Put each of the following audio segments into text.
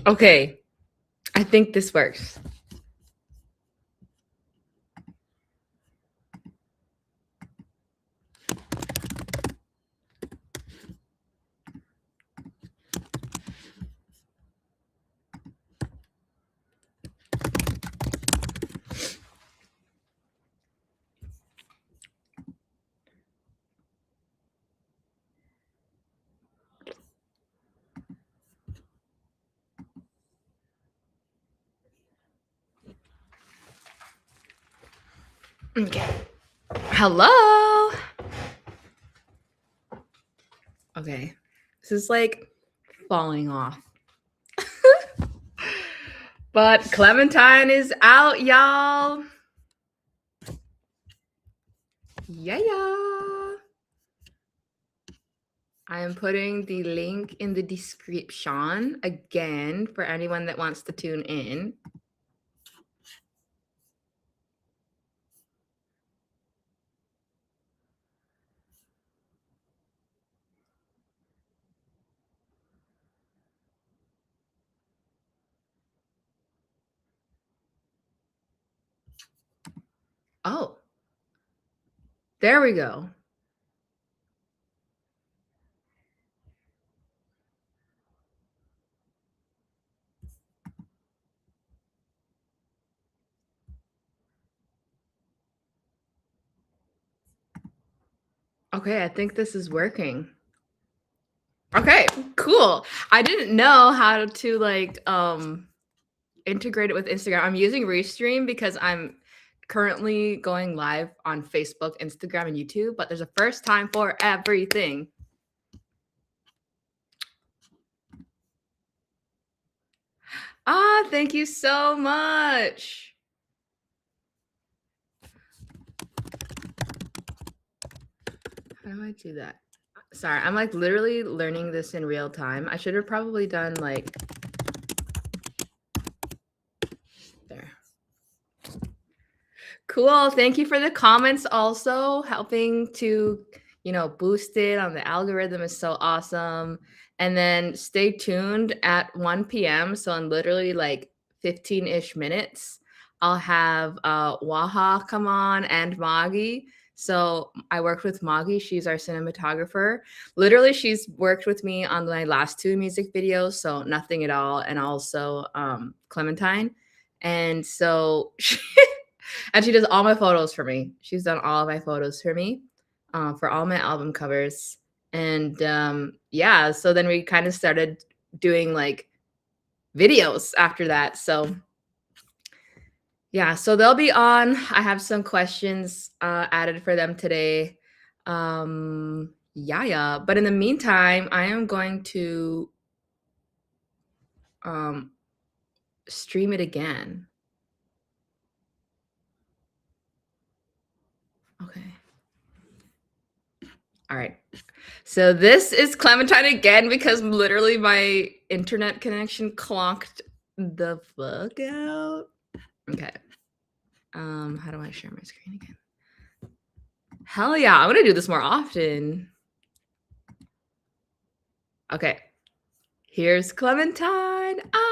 Okay, I think this works. Okay. Hello. Okay. This is like falling off. But Clementine is out, y'all. Yeah. I am putting the link in the description again for anyone that wants to tune in. Oh, there we go. Okay, I think this is working. Okay, cool. I didn't know how to like integrate it with Instagram. I'm using Restream because I'm currently going live on Facebook, Instagram, and YouTube, but there's a first time for everything. Ah, thank you so much. How do I do that? Sorry, I'm like literally learning this in real time. I should have probably done like there. Cool. Thank you for the comments also. Helping to, boost it on the algorithm is so awesome. And then stay tuned at 1 p.m. So in literally like 15-ish minutes, I'll have Waha come on and Maggie. So I worked with Maggie. She's our cinematographer. Literally, she's worked with me on my last 2 music videos. So Nothing at All and also Clementine. And so and she does all my photos for me. She's done all of my photos for me for all my album covers. And yeah, so then we kind of started doing like videos after that. So yeah, so they'll be on. I have some questions added for them today. Yeah. But in the meantime, I am going to stream it again. Okay. All right. So this is Clementine again because literally my internet connection clonked the fuck out. Okay. How do I share my screen again? Hell yeah, I'm gonna do this more often. Okay. Here's Clementine. Ah.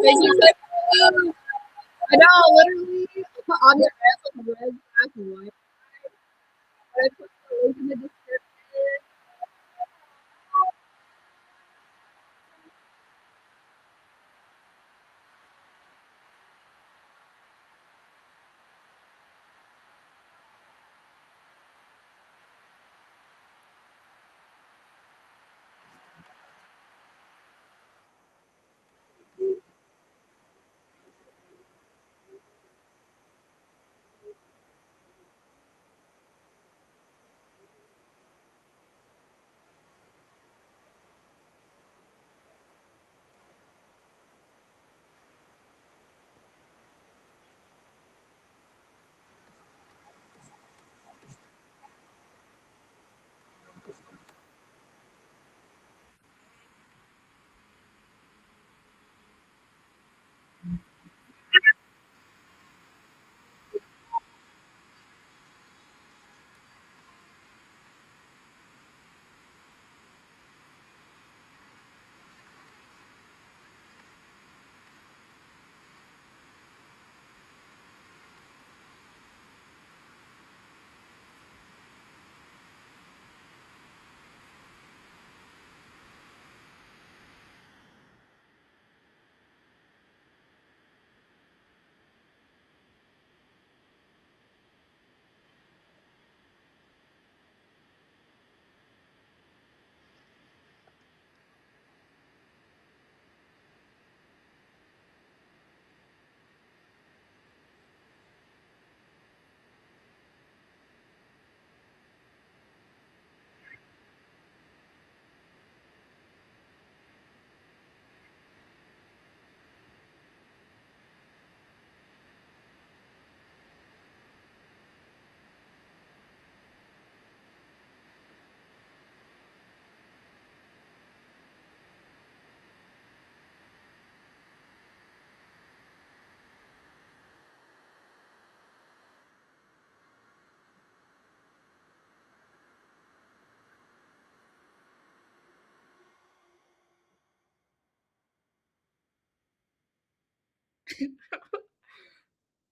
Thank you. I know, literally on the red, black, and white. I put the link in the description.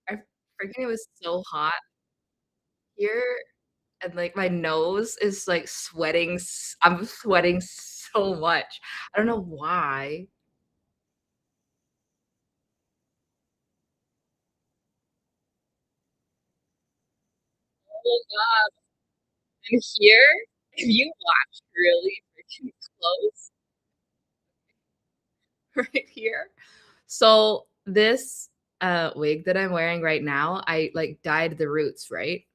I freaking it was so hot here, and, like, my nose is, like, sweating s I'm sweating so much. I don't know why. Oh god, and here, if you watch really freaking close right here. So, this, wig that I'm wearing right now, I, like, dyed the roots, right?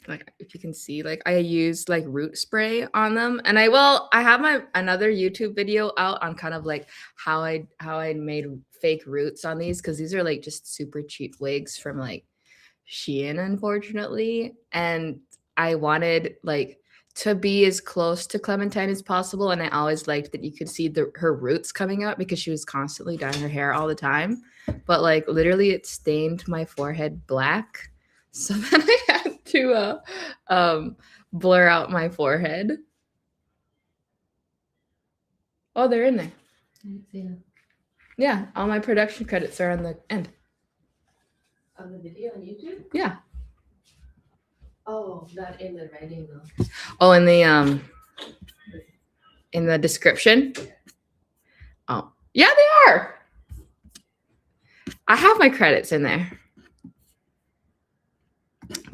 Like, if you can see, like, I used, like, root spray on them, and I have my another YouTube video out on kind of, like, how I made fake roots on these because these are, like, just super cheap wigs from, like, Shein, unfortunately, and I wanted, like, to be as close to Clementine as possible, and I always liked that you could see her roots coming out because she was constantly dyeing her hair all the time, but, like, literally, it stained my forehead black, so then I had to, blur out my forehead. Oh, they're in there. I didn't see them. Yeah, all my production credits are on the end. On the video on YouTube? Yeah. Oh, not in the writing though. Oh, in the description? Oh. Yeah, they are! I have my credits in there.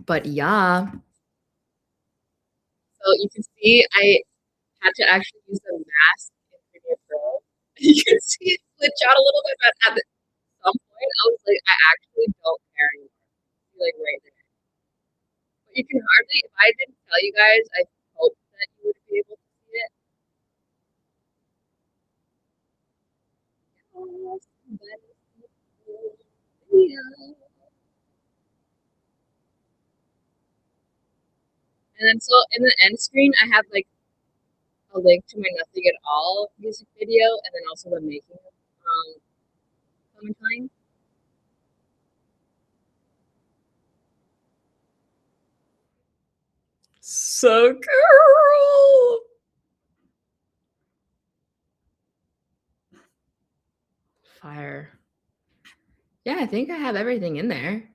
But yeah. So you can see I had to actually use a mask in Premiere Pro. You can see it glitch out a little bit, but at some point I was like, I actually don't care anymore. Like right there. But you can hardly, if I didn't tell you guys, I hope that you would be able to see it. And then so in the end screen, I have like a link to my Nothing at All music video, and then also the making of Clementine. So cool. Fire. Yeah, I think I have everything in there.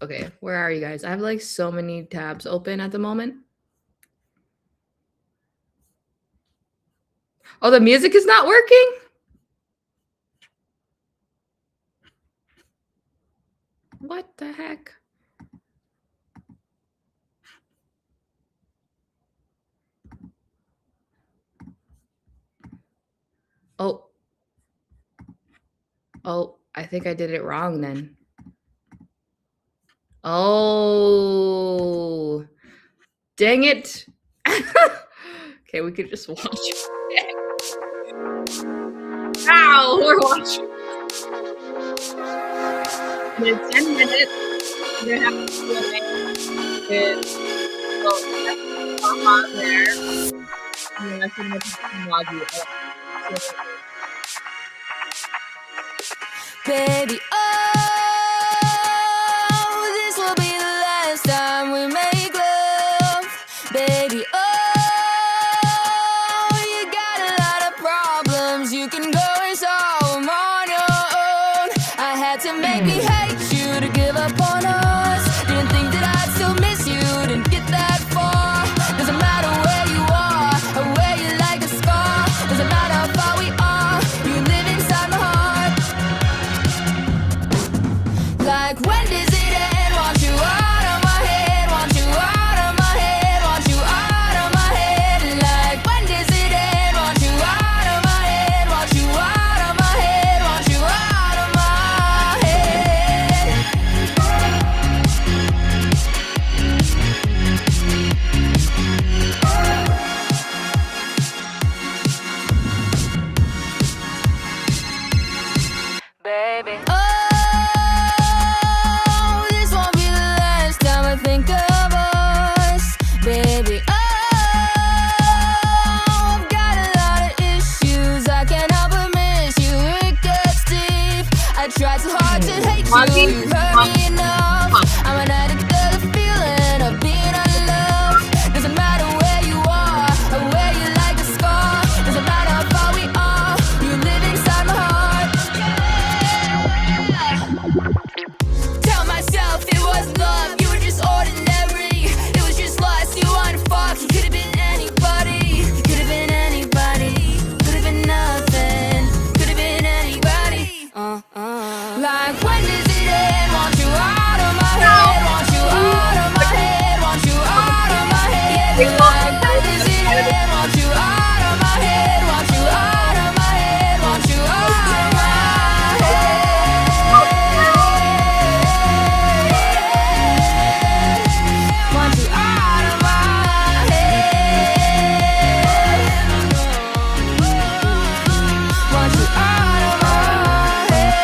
Okay, where are you guys? I have like so many tabs open at the moment. Oh, the music is not working? What the heck? Oh. Oh, I think I did it wrong then. Oh. Dang it. Okay, we could just watch it. Ow, we're watching. In 10 minutes, we're gonna have to do it with on there. And then I'm gonna put some loggy. Baby, oh, this will be the last time we make love. Baby, oh, you got a lot of problems. You can go and solve them on your own. I had to make me hate you to give up on us. Didn't think that I'd still miss you. Didn't get that far. Doesn't matter where you are or where you like a scar. Doesn't matter how far we are. You live inside my heart. Like when does it end? Want you out of my head. Want you out of my head. Want you out of my head. Like when does it end? Want you out of my head. Want you out of my head. Want you out of my head. Baby, oh, this won't be the last time I think of us. Baby, oh, I've got a lot of issues. I can't help but miss you. It gets deep. I tried so hard to hate you. You hurt me enough. I'm an addict to the feeling of being unloved. Doesn't matter where you are or where you like a scar. Doesn't matter how far we are. You live inside my heart. Like when does it end? Want you out of my head, want you out of my head, want you out of my head. Like when does it end? Want you out of my head, want you out of my head, want you out of my head. Want you out of my head. Want you out of my head. Want you out of my head.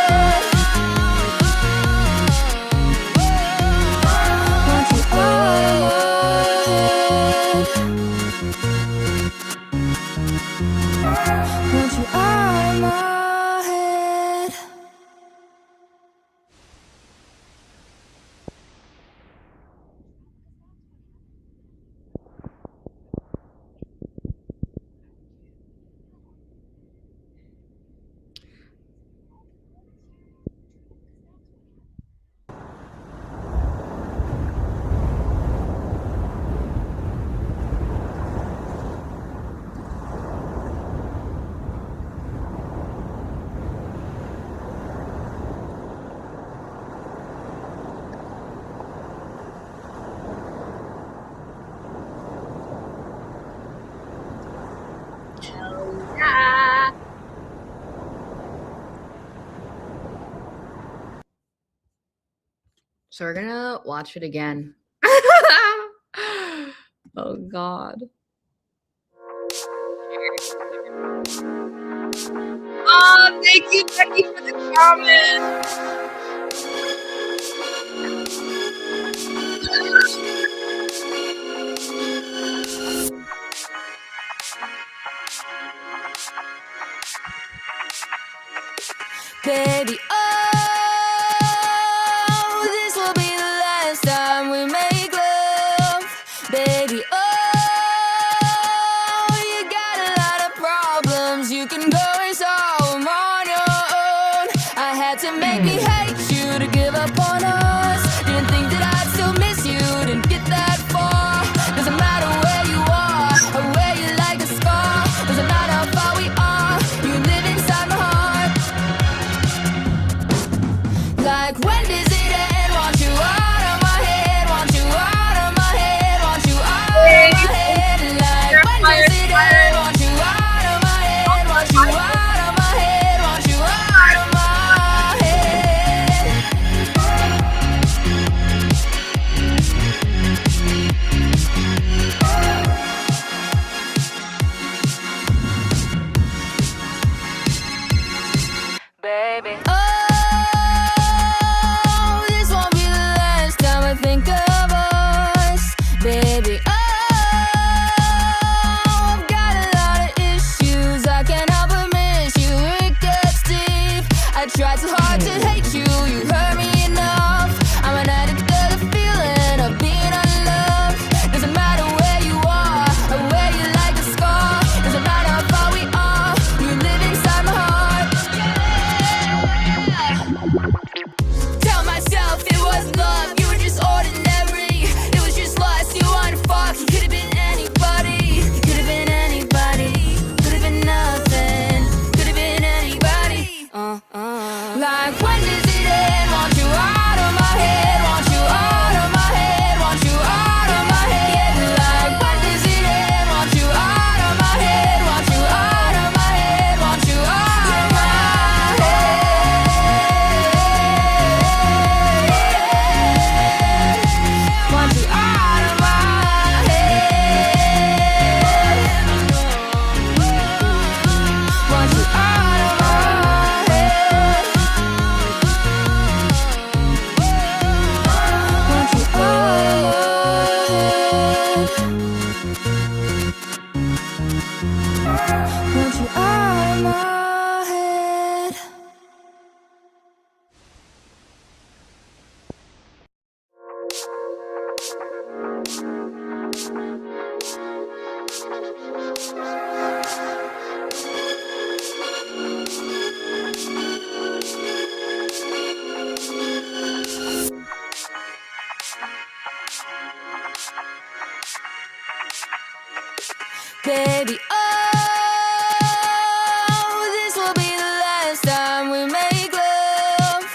Want you out of my head. Yeah. So we're gonna watch it again. Oh God. Oh, thank you, Becky, for the comment. Baby, oh, this will be the last time we make love. Baby, oh, you got a lot of problems, you can go and solve them on your own. I had to make me hate you to give up on us. Didn't think that I'd still miss you, didn't get that far. Doesn't matter where you are or where you like to scar. Doesn't matter how far we are, you live inside my heart. Like when does it end? Want you out of my head, want you out of my head, want you out of my head. Like when does it end? Want you out of my head, want you out of my head, want you out of my head. Baby, oh, this won't be the last time I think of us. Baby, oh, I've got a lot of issues, I can't help but miss you, it gets deep. I tried so hard to hate you, you hurt me enough. I'm an addict to the feeling of being unloved. Doesn't matter where you are or where you like to scar. Doesn't matter how far we are, you live inside my heart. Tell myself it was love, you were just ordinary. It was just lust, you wanted to fuck. You could have been anybody, you could have been anybody, could have been nothing, could have been anybody. Like when does it end? Want you out of my head, want you out of my head, want you out of my head. Like when does it end? Want you out of my head, want you out of my head, want you out of my head. Want you out of my head. Want you out of my head. Want you out of my head. Want you out of my head. Baby, oh, this will be the last time we make love.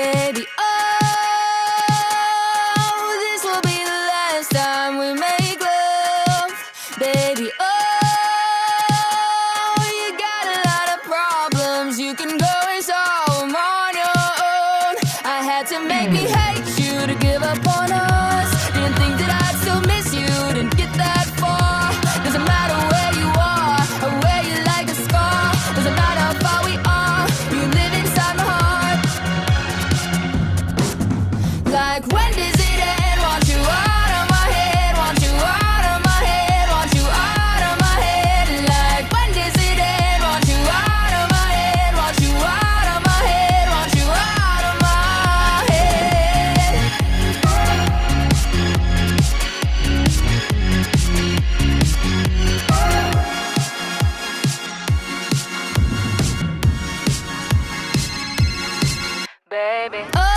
baby. Oh, this will be the last time we make love, baby. Oh, you got a lot of problems. You can go and solve them on your own. I had to make me hate you to give up on us. Didn't think that I'd still miss you. Didn't get that far. Doesn't matter where you are or where you like a scar. Doesn't matter how far we are. You live inside my heart. Like when does it end? Want you out of my head. Want you out of my head. Want you out of my head. Like when does it end? Want you out of my head. Want you out of my head. Want you out of my head. Baby. Oh,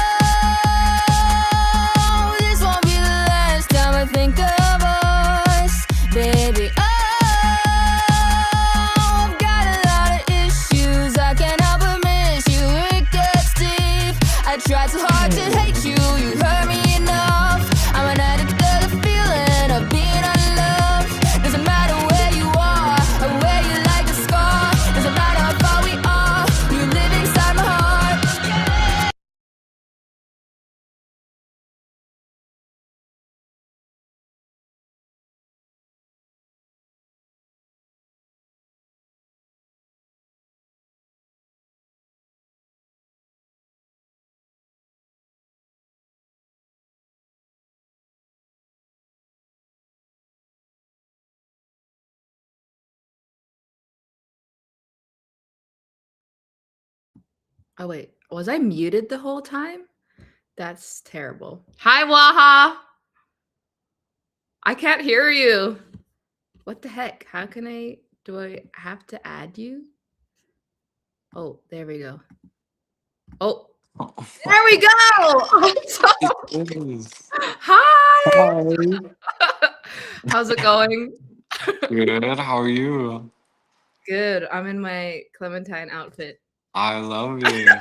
this won't be the last time I think of us, baby. Oh, I've got a lot of issues. I can't help but miss you. It gets deep. I tried so hard to hate you. You hurt me enough. I'm an addict to the feeling of being unloved. Doesn't matter where you are or where you like a scar. Doesn't matter how far we are. You live inside my heart. Oh wait, was I muted the whole time? That's terrible. Hi, Waha. I can't hear you. What the heck? How can I? Do I have to add you? Oh, there we go. Oh, there we go. Hi. Hi. How's it going? Good. How are you? Good. I'm in my Clementine outfit. I love it.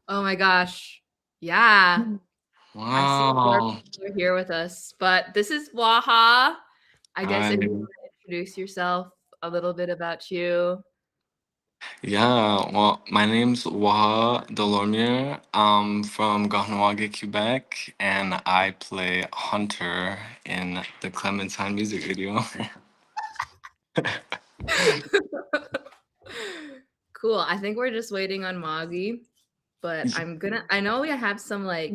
Oh my gosh. Yeah. I see more Wow. people are here with us, but this is Waha. I guess if you Hi. want to introduce yourself, a little bit about you. Yeah. Well, my name's Delormier. I'm from Kahnawake, Quebec, and I play Hunter in the Clementine music video. Cool. I think we're just waiting on Moggy, but I know we have some like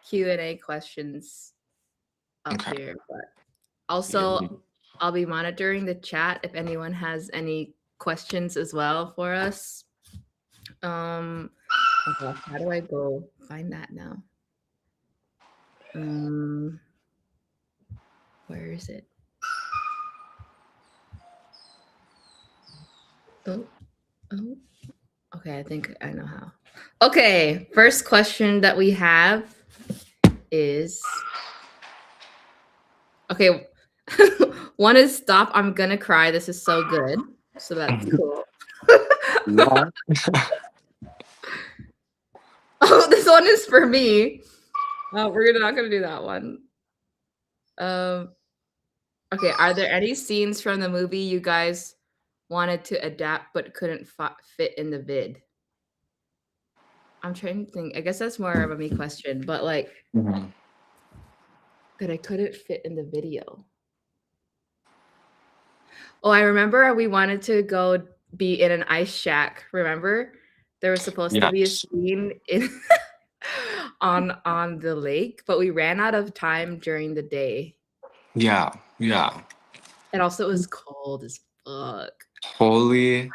Q&A questions up Okay. here, but also I'll be monitoring the chat if anyone has any questions as well for us. Oh gosh, how do I go find that now? Where is it? Oh. Okay, I think I know how. Okay, first question that we have is okay. One is stop. I'm gonna cry. This is so good. So that's cool. Yeah. Oh, this one is for me. We're not gonna do that one. Okay, are there any scenes from the movie you guys wanted to adapt but couldn't fit in the vid? I'm trying to think. I guess that's more of a me question, but like Mhm. that I couldn't fit in the video. Oh, I remember we wanted to go be in an ice shack. Remember? There was supposed to be a Yes. scene in on the lake, but we ran out of time during the day. Yeah. Yeah. And also it was cold as fuck. Holy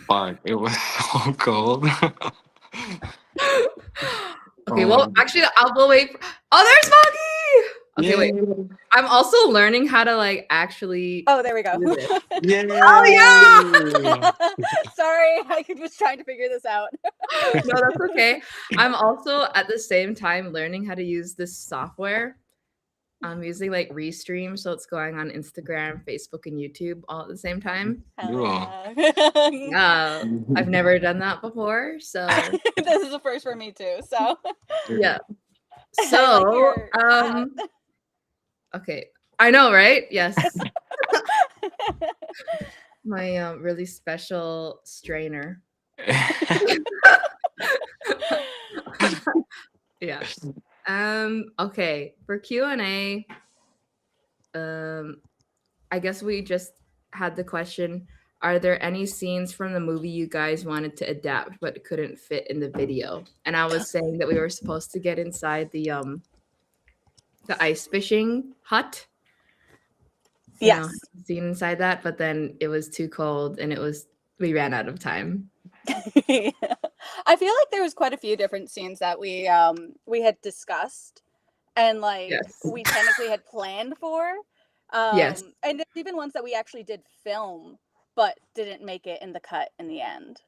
fuck. It was so cold. Okay, well, actually, I'll wait. Oh, there's Moggy! Okay, wait. Yay. I'm also learning how to like actually. Oh, there we go. do this. Yay. Oh yeah! Sorry, I was trying to figure this out. No, that's okay. I'm also at the same time learning how to use this software. I'm using like Restream, so it's going on Instagram, Facebook, and YouTube all at the same time. Hell Yeah. yeah. Yeah, I've never done that before, so This is a first for me too. So yeah. I So, like your hat. okay, I know, right? Yes, my really special strainer. Yeah. Okay, for Q&A, I guess we just had the question, are there any scenes from the movie you guys wanted to adapt but couldn't fit in the video? And I was saying that we were supposed to get inside the ice fishing hut. You know, Yes. scene inside that, but then it was too cold and we ran out of time. I feel like there was quite a few different scenes that we had discussed and like Yes. we technically had planned for. Yes. And there's even ones that we actually did film but didn't make it in the cut in the end.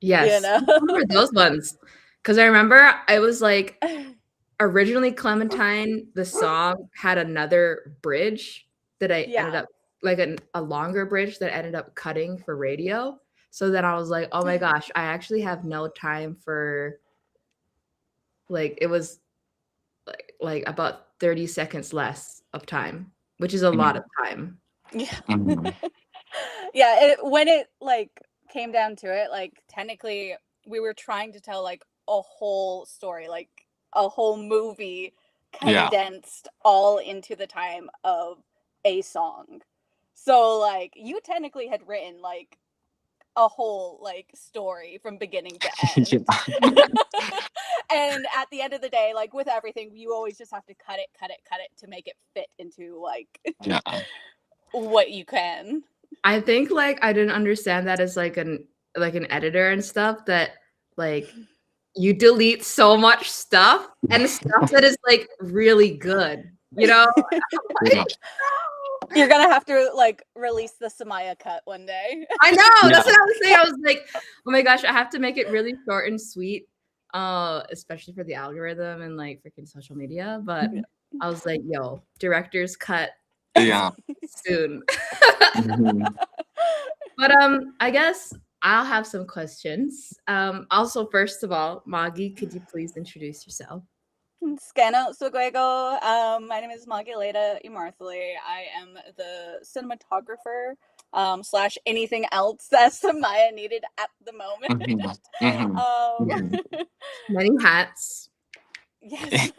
Yes. You know? I remember those ones. Because I remember I was like, originally Clementine, the song had another bridge that I ended up like a longer bridge that ended up cutting for radio. So then I was like, oh my gosh, I actually have no time for like it was like about 30 seconds less of time, which is a lot of time. Yeah. Mhm. Yeah, when it like came down to it, like technically we were trying to tell like a whole story, like a whole movie Yeah. condensed all into the time of a song. So like you technically had written like a whole like story from beginning to end. Yeah. And at the end of the day, like with everything, you always just have to cut it to make it fit into like Yeah. what you can. I think like I didn't understand that as like an editor and stuff, that like you delete so much stuff and stuff that is like really good, you know? Yeah. You're gonna have to like release the Semiah cut one day. I know, that's Yeah. what I was saying. I was like, oh my gosh, I have to make it really short and sweet, especially for the algorithm and like freaking social media. But I was like, yo, director's cut Yeah. soon. Mhm. But I guess I'll have some questions. Also, first of all, Maggie, could you please introduce yourself? Scano Suguego. My name is Magileta Emarthle. I am the cinematographer / anything else that Semiah needed at the moment. Mhm. Mhm. Many hats. Yes.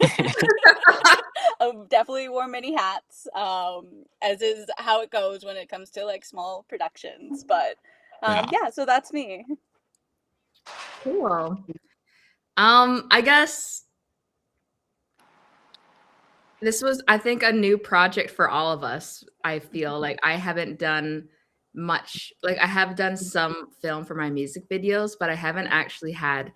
I've definitely wore many hats, as is how it goes when it comes to like small productions. But yeah, so that's me. Cool. I guess this was, I think, a new project for all of us. I feel like I haven't done much. Like I have done some film for my music videos, but I haven't actually had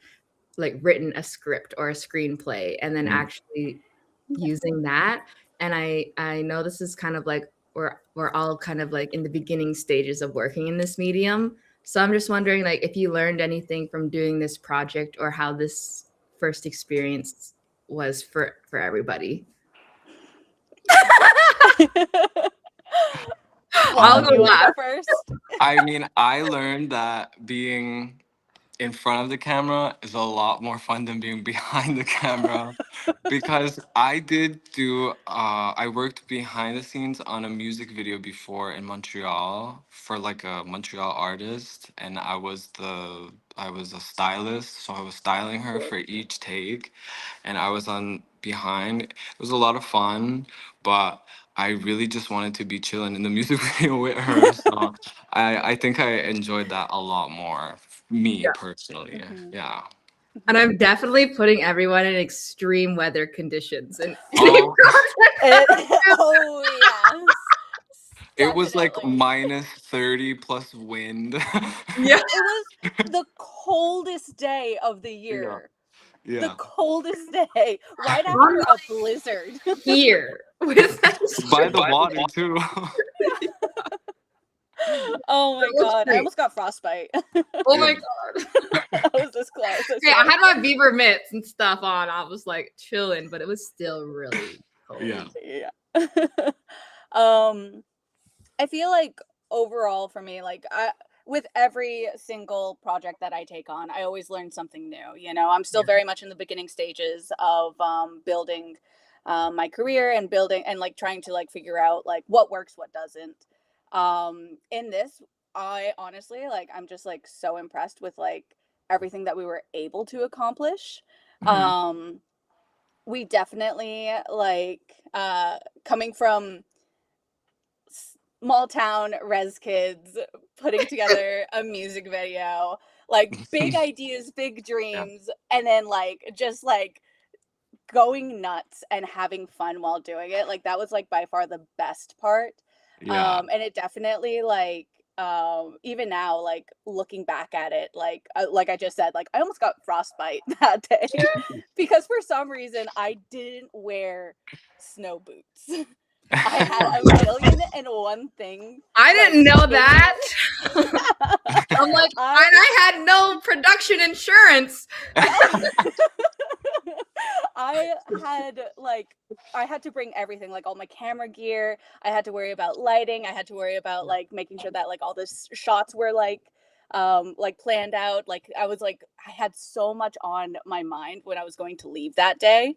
like written a script or a screenplay and then actually using that. And I know this is kind of like we're all kind of like in the beginning stages of working in this medium. So I'm just wondering like if you learned anything from doing this project or how this first experience was for everybody. I'll Do you go want to go last. first? I mean, I learned that being in front of the camera is a lot more fun than being behind the camera because I worked behind the scenes on a music video before in Montreal for like a Montreal artist, and I was a stylist, so I was styling her for each take, and I was on behind. It was a lot of fun, but I really just wanted to be chilling in the music video with her, so I think I enjoyed that a lot more. Me personally, yeah. And I'm definitely putting everyone in extreme weather conditions. And Oh, Oh yes. it was like Definitely. -30 plus wind. yeah. It was the coldest day of the year. The Yeah. coldest day, right after a blizzard. Here with that By the water too. Oh my That was god, I great. almost got frostbite. Oh my Yeah. god. I was this close. Okay, I had my beaver mitts and stuff on. I was like chilling, but it was still really cold. Yeah. Yeah. I feel like overall for me, like with every single project that I take on, I always learn something new. You know, I'm still Yeah. very much in the beginning stages of building my career and building and like trying to like figure out like what works, what doesn't. In this, I honestly like I'm just like so impressed with like everything that we were able to accomplish. Mhm. We definitely like coming from small town res kids putting together a music video, like big ideas, big Yeah. dreams, and then like just like going nuts and having fun while doing it. Like that was like by far the best part. Yeah. And it definitely like even now like looking back at it like I just said, like I almost got frostbite that day because for some reason I didn't wear snow boots. I had a million and one thing. I like, didn't know in that. I'm like, I and I had no production insurance. I had like I had to bring everything, like all my camera gear. I had to worry about lighting. I had to worry about like making sure that like all the shots were like planned out. Like I was like I had so much on my mind when I was going to leave that day.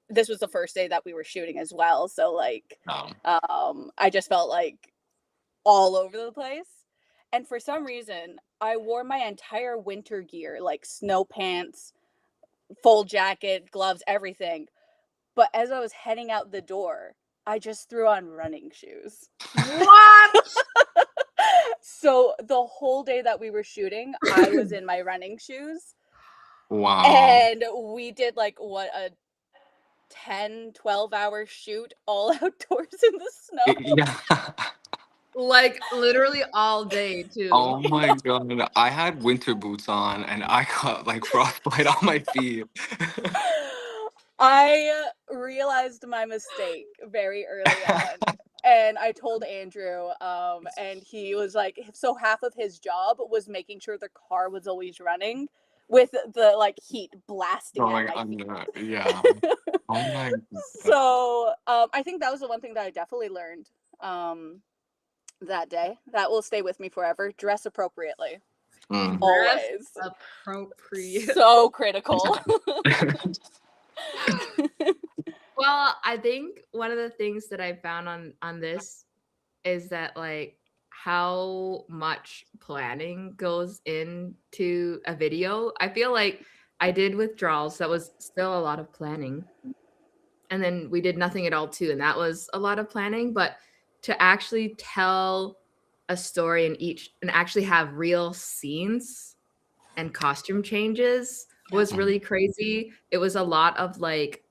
This was the first day that we were shooting as well, so like Um, I just felt like all over the place. And for some reason, I wore my entire winter gear, like snow pants, full jacket, gloves, everything. But as I was heading out the door, I just threw on running shoes. What? So the whole day that we were shooting, I was in my running shoes. wow. And we did like what a 10-12 hour shoot all outdoors in the snow. Yeah. Like literally all day too. Oh my god. I had winter boots on and I got like frostbite on my feet. I realized my mistake very early on. And I told Andrew, and he was like, so half of his job was making sure the car was always running with the like heat blasting at Going my feet. under. Yeah. Oh my god. So I think that was the one thing that I definitely learned that day. That will stay with me forever. Dress appropriately. Mm. Dress Always. appropriate. So critical. Well, I think one of the things that I found on this is that like how much planning goes into a video. I feel like I did withdrawals. That was still a lot of planning. And then we did nothing at all too, and that was a lot of planning. But to actually tell a story in each and actually have real scenes and costume changes was really crazy. It was a lot of like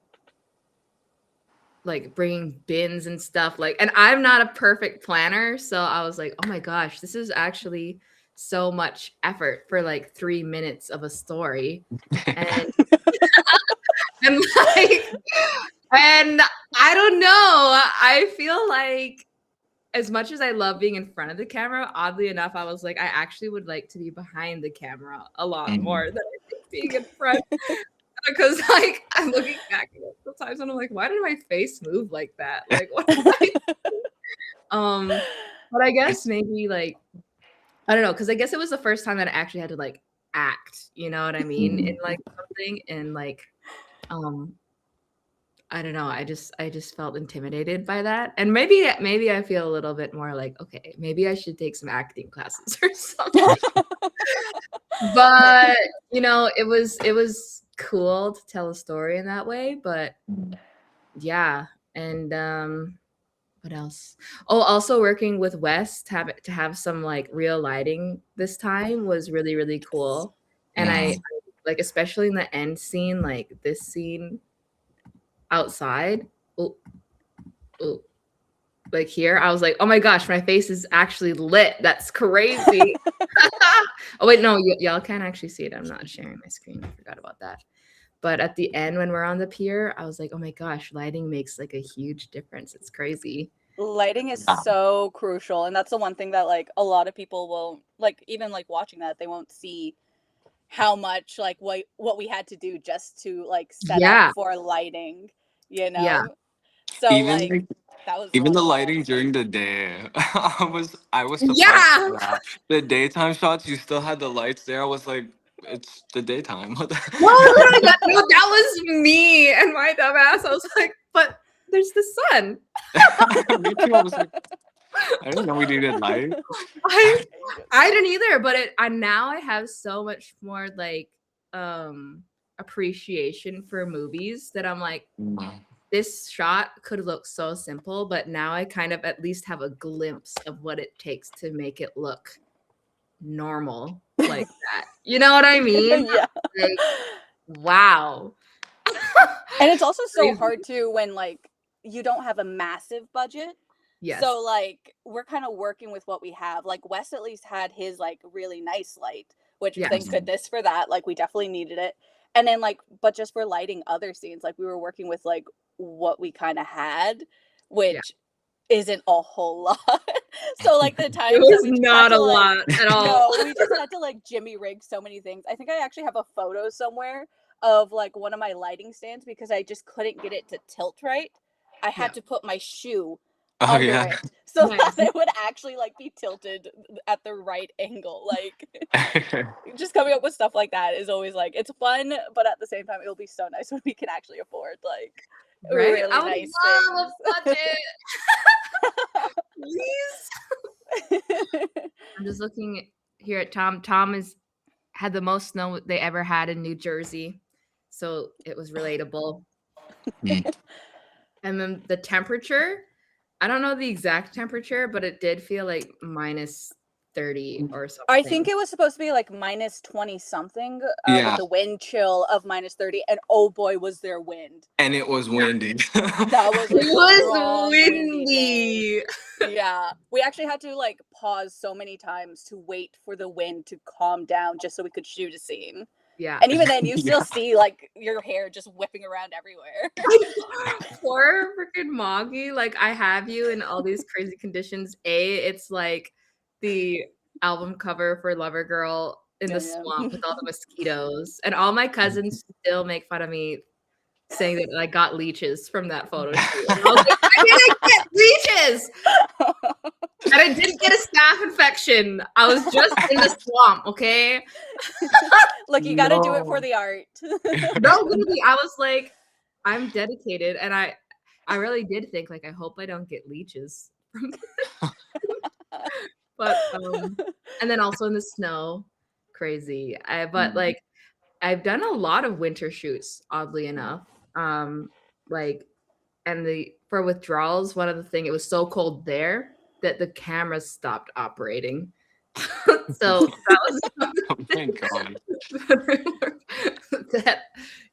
bringing bins and stuff like, and I'm not a perfect planner, so I was like, oh my gosh, this is actually so much effort for like 3 minutes of a story. And and like and I don't know, I feel like as much as I love being in front of the camera, oddly enough, I was like, I actually would like to be behind the camera a lot more than I think being in front. Because like I'm looking back at it sometimes and I'm like, why did my face move like that? Like what did but I guess maybe like I don't know, because I guess it was the first time that I actually had to like act, you know what I mean, in like something and like I don't know, I just felt intimidated by that. And maybe I feel a little bit more like, okay, maybe I should take some acting classes or something. But you know, it was cool to tell a story in that way, but yeah. And what else? Oh, also working with Wes to have some like real lighting this time was really, really cool. And I like, especially in the end scene, like this scene outside. Oh, oh, like here, I was like, oh my gosh, my face is actually lit. That's crazy. Oh wait, no, y'all can't actually see it. I'm not sharing my screen. I forgot about that. But at the end, when we're on the pier, I was like, oh my gosh, lighting makes like a huge difference. It's crazy. Lighting is so crucial, and that's the one thing that like a lot of people will like, even like watching that, they won't see how much like what we had to do just to like set Yeah. up for lighting, you know? Yeah. So Even like like that was even the wonderful. lighting during the day, I was surprised Yeah. by that. The daytime shots, you still had the lights there. I was like, it's the daytime. What the? No, that was me and my dumbass. I was like, but there's the sun. Me too. I was like, I didn't know we needed light. I didn't either, but now I have so much more like appreciation for movies that I'm like, Mm. this shot could look so simple, but now I kind of at least have a glimpse of what it takes to make it look normal like that. You know what I mean? Yeah. Like, wow. And it's also so Crazy. hard too when like you don't have a massive budget. Yes. So like we're kind of working with what we have. Like Wes at least had his like really nice light, which Yes. thank goodness for that. Like we definitely needed it. And then like, but just for lighting other scenes, like we were working with like what we kind of had, which isn't a whole lot. So like the times It that was we just not had a to, like, lot at all. no, we just had to like jimmy rig so many things. I think I actually have a photo somewhere of like one of my lighting stands because I just couldn't get it to tilt right. I had to put my shoe Oh under yeah. it so Nice. that it would actually like be tilted at the right angle. Like just coming up with stuff like that is always like it's fun, but at the same time it'll be so nice when we can actually afford like Right? really I would nice love things. a budget. Please. I'm just looking here at Tom. Tom had the most snow they ever had in New Jersey. So it was relatable. Mm. And then the temperature, I don't know the exact temperature, but it did feel like minus 30 or something. I think it was supposed to be like minus 20 something Yeah. with the wind chill of minus 30, and oh boy was there wind. And it was windy. That was a It was strong, windy. Yeah, we actually had to like pause so many times to wait for the wind to calm down just so we could shoot a scene. Yeah. And even then you still Yeah. see like your hair just whipping around everywhere. Poor freaking Moggy. Like, I have you in all these crazy conditions. It's like the album cover for Lover Girl in the swamp with all the mosquitoes. And all my cousins still make fun of me saying that I got leeches from that photo shoot. And I was like, I didn't get leeches! And I didn't get a staph infection. I was just in the swamp, okay? Look, you gotta do it No. for the art. No, literally, I was like, I'm dedicated, and I really did think like I hope I don't get leeches. But and then also in the snow, crazy. But like I've done a lot of winter shoots, oddly enough. Like, and for withdrawals, one of the thing, it was so cold there that the cameras stopped operating. So that was Oh my god.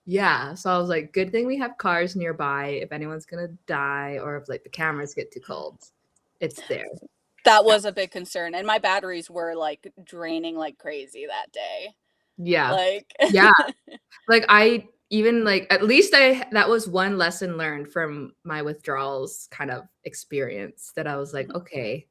yeah. So I was like, good thing we have cars nearby if anyone's gonna die or if like the cameras get too cold. It's there. That was a big concern. And my batteries were like draining like crazy that day. Yeah. Like Yeah. Like I even like at least that was one lesson learned from my withdrawals kind of experience that I was like, okay,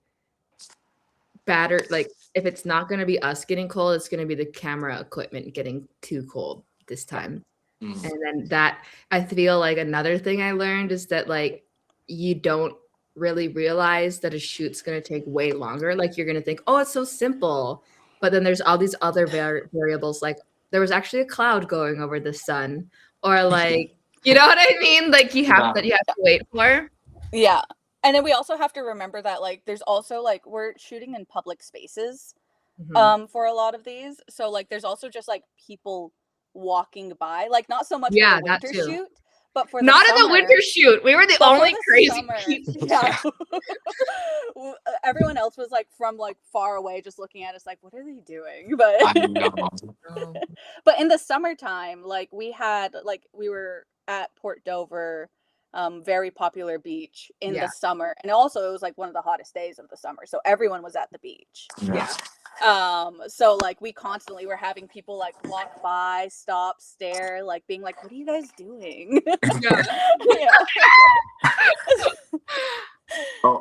like if it's not going to be us getting cold, it's going to be the camera equipment getting too cold this time. And then that I feel like another thing I learned is that like you don't really realize that a shoot's going to take way longer. Like you're going to think, oh, it's so simple. But then there's all these other variables. Like there was actually a cloud going over the sun, or like, you know what I mean? Like you have to wait for. Yeah. And then we also have to remember that like there's also like we're shooting in public spaces for a lot of these. So like there's also just like people walking by, like not so much for the winter shoot, but for the not summer, in the winter shoot. We were the only crazy people. Yeah. Everyone else was like from like far away just looking at us like, what are they doing? But I know. but in the summertime, like we were at Port Dover, very popular beach in the summer, and also it was like one of the hottest days of the summer, so everyone was at the beach. So like we constantly were having people like walk by, stop, stare, like being like, what are you guys doing?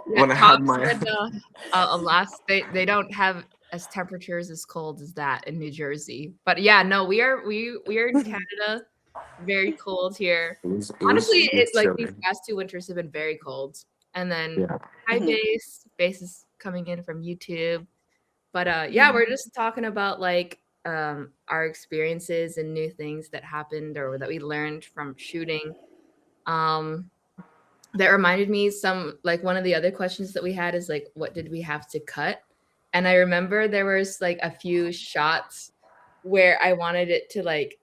When I had my alas, they don't have as temperatures as cold as that in New Jersey. But yeah, no, we are in Canada. very cold here. It Honestly, was like these chilly. past 2 winters have been very cold. And then Yeah. hi Mhm. Base is coming in from YouTube. But yeah, we're just talking about like our experiences and new things that happened or that we learned from shooting. Um that reminded me some like one of the other questions that we had is like what did we have to cut? And I remember there was like a few shots where I wanted it to like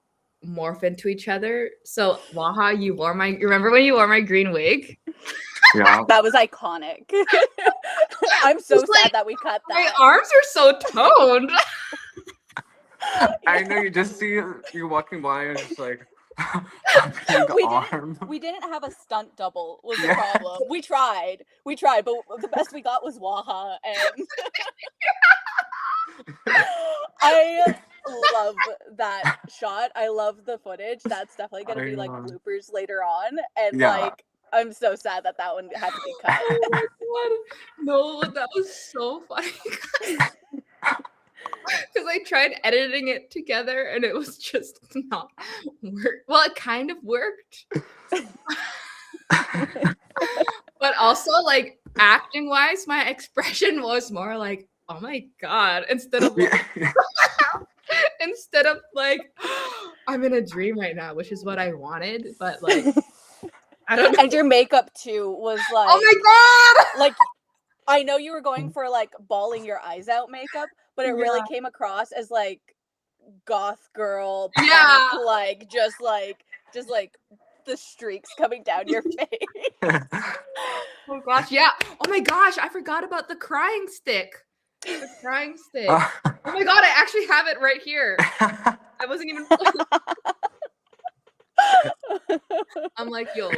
morph into each other. So Waha, you remember when you wore my green wig? Yeah. That was iconic. I'm so It's like sad that we cut my that. arms are so toned. I know you just see you walking by and just like a big arm. We didn't have a stunt double was the Yeah. problem. We tried, but the best we got was Waha, and I love that shot. I love the footage. That's definitely gonna I be like know. bloopers later on, and Yeah. like I'm so sad that one had to be cut. Oh my god. No, that was so funny. Because I tried editing it together and it was just not work. Well, it kind of worked. But also like acting wise, my expression was more like, oh my god, instead of like, instead of like I'm in a dream right now, which is what I wanted, but like I don't know. And your makeup too was like, Oh my god! like I know you were going for like bawling your eyes out makeup, but it really Yeah. came across as like goth girl, Yeah. punk, like just like the streaks coming down your face. Oh gosh, yeah. Oh my gosh, I forgot about the crying stick. The crying stick. Oh my god, I actually have it right here. I wasn't even I'm like, yo,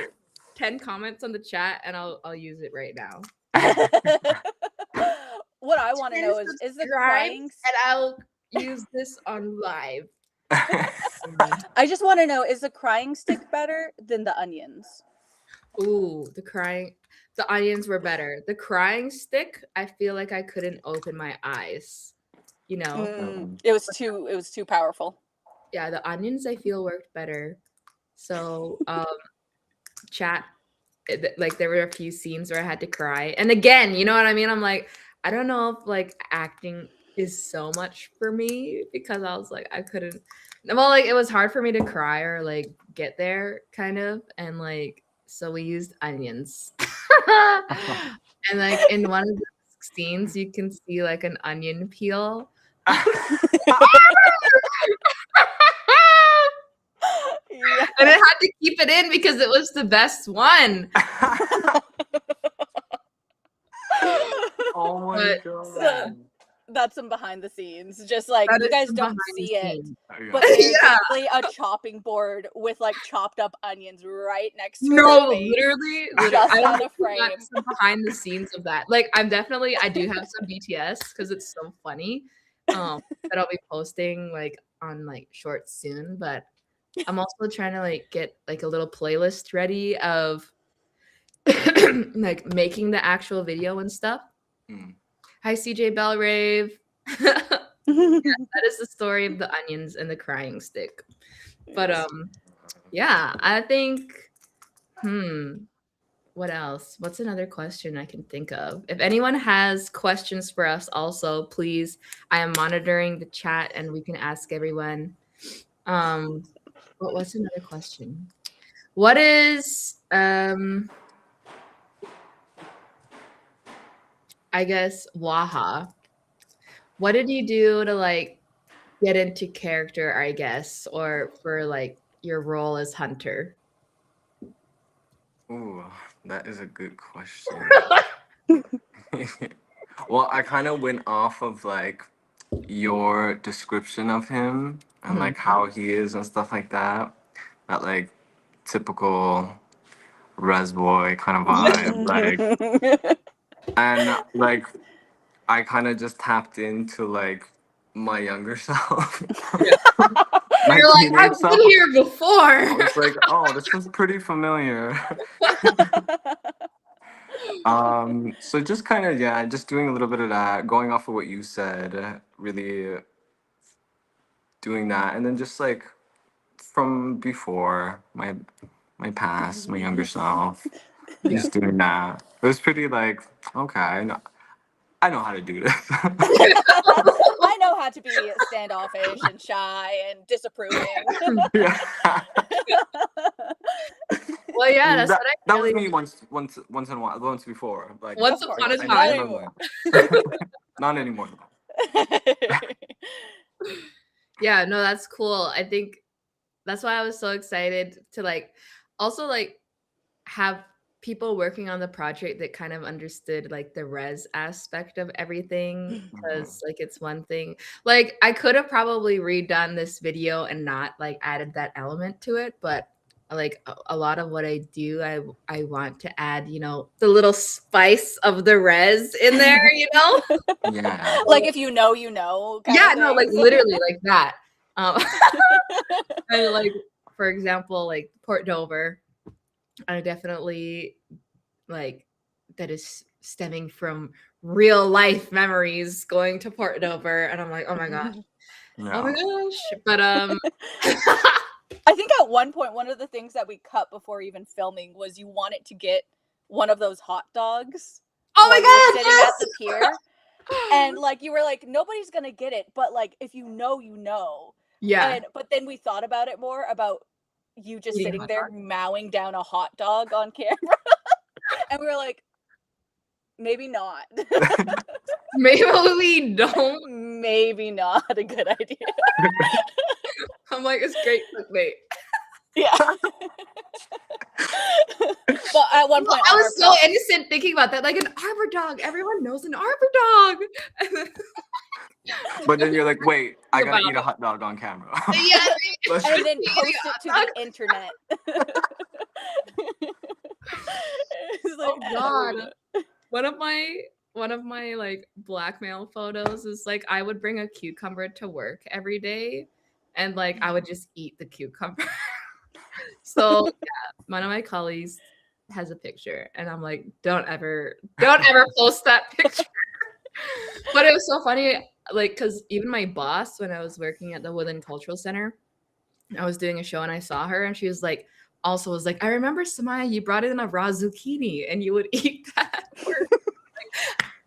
10 comments on the chat and I'll use it right now. What I want to know is the Subscribe crying and I'll use this on live. I just want to know, is the crying stick better than the onions? Ooh, the onions were better. The crying stick, I feel like I couldn't open my eyes. You know? It was too powerful. Yeah, the onions I feel worked better. So, chat, like there were a few scenes where I had to cry. And again, you know what I mean? I'm like, I don't know if like acting is so much for me because I was like, I couldn't. Well, like it was hard for me to cry or like get there, kind of, and like so we used onions. And like in one of the scenes, you can see like an onion peel. Yeah. And I had to keep it in because it was the best one. Oh my But- god. That's some behind the scenes. Just like That you is guys some don't behind the see it, scenes. but there's Yeah. literally a chopping board with like chopped up onions right next to No, her face. literally, Just I on don't a frame. got some behind the scenes of that. Like, I do have some BTS because it's so funny. That I'll be posting like on like shorts soon. But I'm also trying to like get like a little playlist ready of like making the actual video and stuff. Hi, CJ Bell Rave. That is the story of the onions and the crying stick. But yeah, I think what else? What's another question I can think of? If anyone has questions for us also, please, I am monitoring the chat and we can ask everyone. What's another question? What is I guess Waha. What did you do to like get into character, I guess, or for like your role as Hunter? Ooh, that is a good question. Well, I kind of went off of like your description of him and like how he is and stuff like that. That like typical res boy kind of vibe. Like, and like I kind of just tapped into like my younger self. My You're like, teenage I've self. been here I before. was like, oh, this is pretty familiar. So just kind of, yeah, just doing a little bit of that, going off of what you said, really doing that, and then just like from before, my past, my younger self. Yeah. Just doing that. It was pretty like, okay, I know how to do this. I know how to be standoffish and shy and disapproving. Yeah. Well, yeah, that's that, what I that was really me once in a while, once before. Like once Of upon course. a Not time. anymore. Not anymore. Yeah, no, that's cool. I think that's why I was so excited to like also like have people working on the project that kind of understood like the res aspect of everything, because like it's one thing like I could have probably redone this video and not like added that element to it, but like a lot of what I do, I want to add, you know, the little spice of the res in there, you know. Yeah. Like if you know, you know. Kind Yeah, of no, like things. literally like that. And like for example, like Port Dover, I definitely like that is stemming from real life memories going to Port Dover, and I'm like, oh my gosh, oh my gosh. But I think at one point, one of the things that we cut before even filming was you wanted to get one of those hot dogs. oh while my you were god, sitting yes! at the pier, and like you were like, nobody's gonna get it, but like if you know, you know. Yeah, But then we thought about it more about you just Eating a sitting hot there dog. mowing down a hot dog on camera, and we were like, maybe not. Maybe we don't. Maybe not a good idea. I'm like, it's great clickbait. Yeah. But at one point, I on was our so innocent thinking about that, like an arbor dog. Everyone knows an arbor dog. But then you're like, wait, I gotta About eat a hot dog on camera. Yeah, and then post it to the internet. It's like, oh god. One of my like blackmail photos is like I would bring a cucumber to work every day, and like I would just eat the cucumber. So yeah, one of my colleagues has a picture, and I'm like, don't ever post that picture. But it was so funny, like, because even my boss, when I was working at the Woodland Cultural Center, I was doing a show and I saw her, and she was like, also was like, I remember Semiah, you brought in a raw zucchini and you would eat that.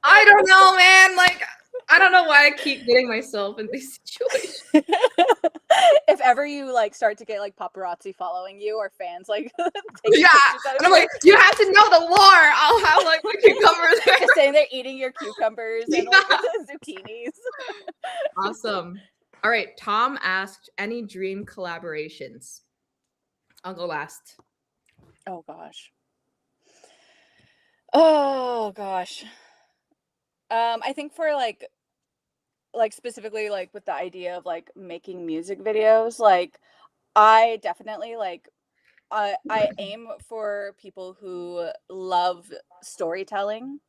I don't know, man. Like, I don't know why I keep getting myself in these situations. if ever you like start to get like paparazzi following you or fans like Yeah, and I'm like, you have to know the lore. I'll have like my cucumber there. just saying they're eating your cucumbers and like zucchinis. Awesome. All right, Tom asked, any dream collaborations? I'll go last. Oh gosh. Oh gosh. I think for like specifically like with the idea of like making music videos, like I definitely like I aim for people who love storytelling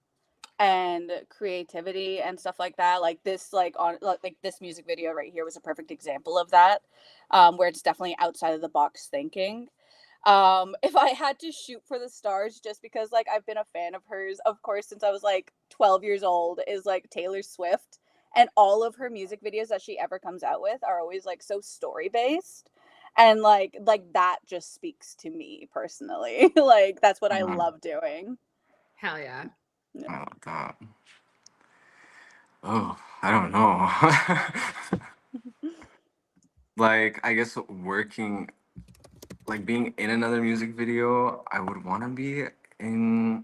and creativity and stuff like that. Like this like this music video right here was a perfect example of that, where it's definitely outside of the box thinking. If I had to shoot for the stars, just because like I've been a fan of hers, of course, since I was like 12 years old, is like Taylor Swift, and all of her music videos that she ever comes out with are always like so story based, and like that just speaks to me personally. Like that's what I love doing. Hell yeah. Oh god. Oh, I don't know. Like, I guess working, like being in another music video, I would want to be in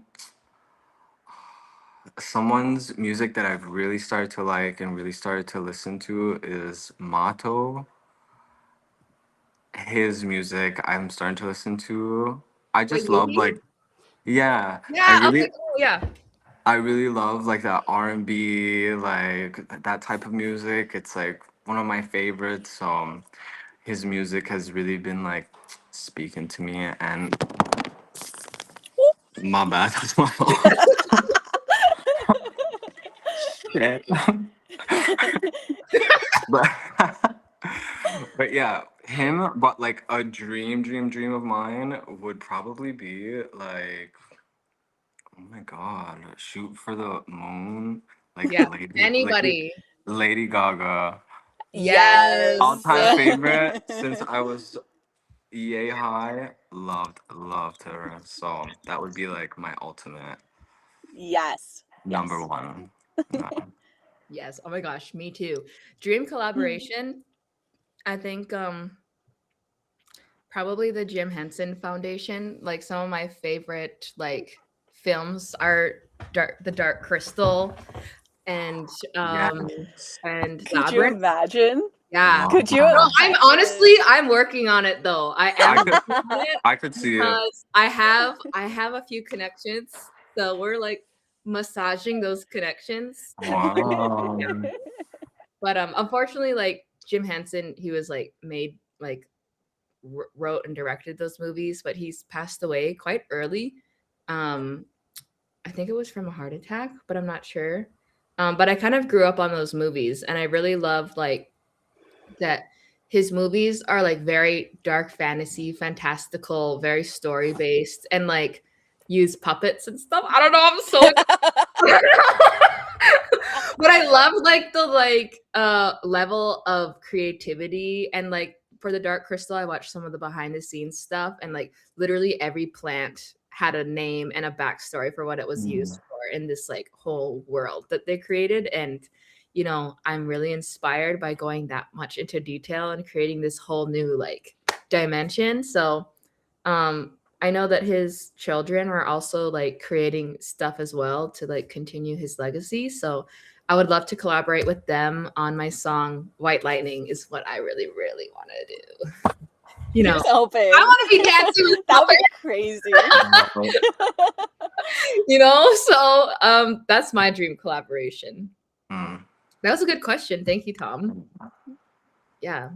someone's music that I've really started to like and really started to listen to is Mato. His music I'm starting to listen to. I just love Yiggy? like, yeah, Yeah, okay, cool, yeah. I really love like that R&B, like that type of music. It's like one of my favorites. His music has really been like speaking to me, and my bad, that's my fault. Shit. but but yeah, him. But like a dream of mine would probably be like, oh my god, shoot for the moon, like Yeah, Lady, anybody. Lady Gaga. Yes. All time favorite since I was EA High, loved her. So that would be like my ultimate Yes. number Yes. one. Yeah. Yes. Oh my gosh, me too. Dream collaboration. I think probably the Jim Henson Foundation. Like some of my favorite like films are The Dark Crystal and Yes. Could you Labyrinth. imagine? Yeah. Could you No, imagine? I'm working on it though. I am could- working on it I could see it. because I have a few connections. So we're like massaging those connections. Wow. But unfortunately, like Jim Henson, he was like wrote and directed those movies, but he's passed away quite early. I think it was from a heart attack, but I'm not sure. But I kind of grew up on those movies, and I really love like that. His movies are like very dark fantasy, fantastical, very story based, and like use puppets and stuff. I don't know. I'm so but I love like the level of creativity, and like for the Dark Crystal I watched some of the behind the scenes stuff, and like literally every plant had a name and a backstory for what it was used for in this like whole world that they created. And I'm really inspired by going that much into detail and creating this whole new like dimension. So I know that his children are also like creating stuff as well to like continue his legacy. So I would love to collaborate with them on my song White Lightning is what I really, really want to do. Here's hoping. I want to be dancing with That would puppets, be crazy. So that's my dream collaboration. Mm. That was a good question. Thank you, Tom. Yeah.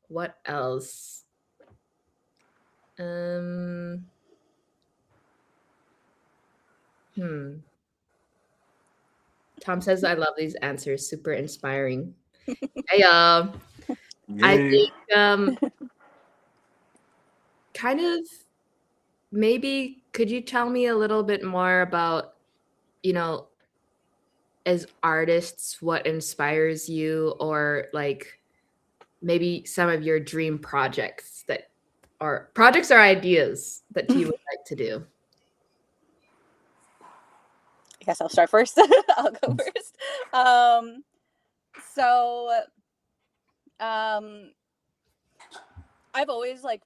What else? Tom says, I love these answers. Super inspiring. Hey, I Yay. think kind of maybe could you tell me a little bit more about, as artists, what inspires you, or like maybe some of your dream projects or ideas that you would like to do? I guess I'll start first. I'll go first. I've always like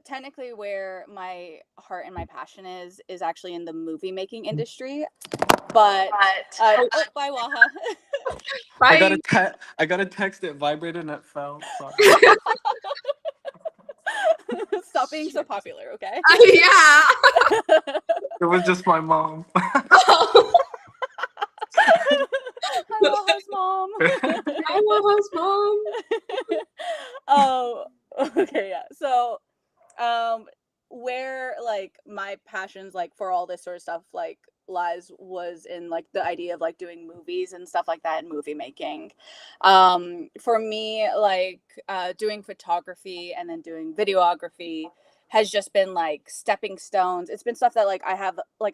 technically where my heart and my passion is actually in the movie making industry. But bye Waha. I got a text, it vibrated and it fell. Sorry. Stop being so popular, okay? Yeah. It was just my mom. Hi Waha's mom. I love us, Mom. Oh, okay, yeah. So, where like my passions like for all this sort of stuff like lies was in like the idea of like doing movies and stuff like that and movie making. For me, like doing photography and then doing videography has just been like stepping stones. It's been stuff that like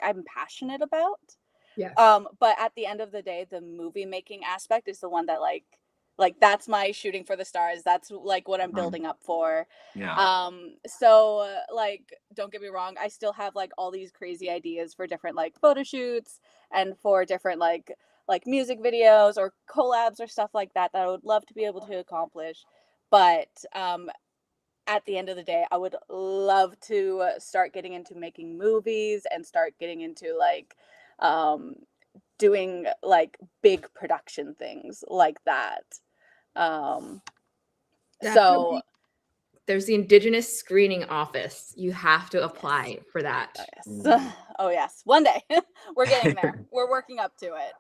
I'm passionate about. Yes. But at the end of the day, the movie making aspect is the one that like that's my shooting for the stars. That's like what I'm building up for. Yeah. So like don't get me wrong, I still have like all these crazy ideas for different like photo shoots and for different like music videos or collabs or stuff like that I would love to be able to accomplish. But at the end of the day, I would love to start getting into making movies and start getting into like doing like big production things like that. So there's the Indigenous Screening Office. You have to apply for that. Yes. Oh yes, one day. We're getting there. We're working up to it.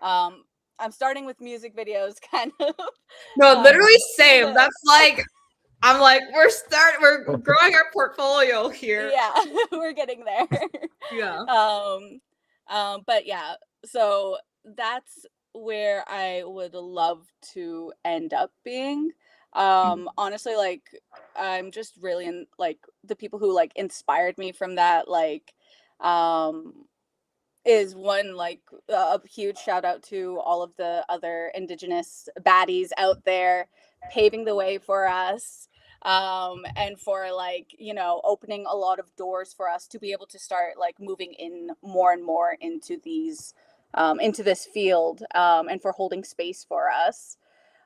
I'm starting with music videos, kind of. No, literally same. That's like I'm like we're growing our portfolio here. Yeah, we're getting there. Yeah. But yeah, so that's where I would love to end up being. Honestly, like I'm just really in like the people who like inspired me from that like is one like a huge shout out to all of the other Indigenous baddies out there paving the way for us. and for like, you know, opening a lot of doors for us to be able to start like moving in more and more into this field, and for holding space for us.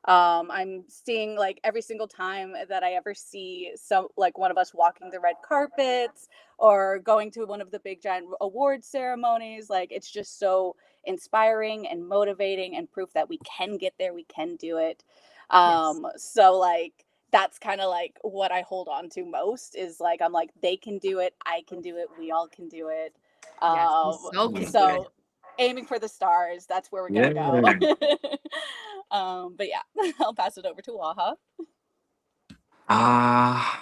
I'm seeing like every single time that I ever see some like one of us walking the red carpets or going to one of the big giant award ceremonies, like it's just so inspiring and motivating and proof that we can get there, we can do it. Yes. So like that's kind of like what I hold on to most is like I'm like they can do it, I can do it, we all can do it. Yes. We Um, so can do it. so aiming for the stars, that's where we're gonna go. Yeah. But yeah, I'll pass it over to Waha. Ah,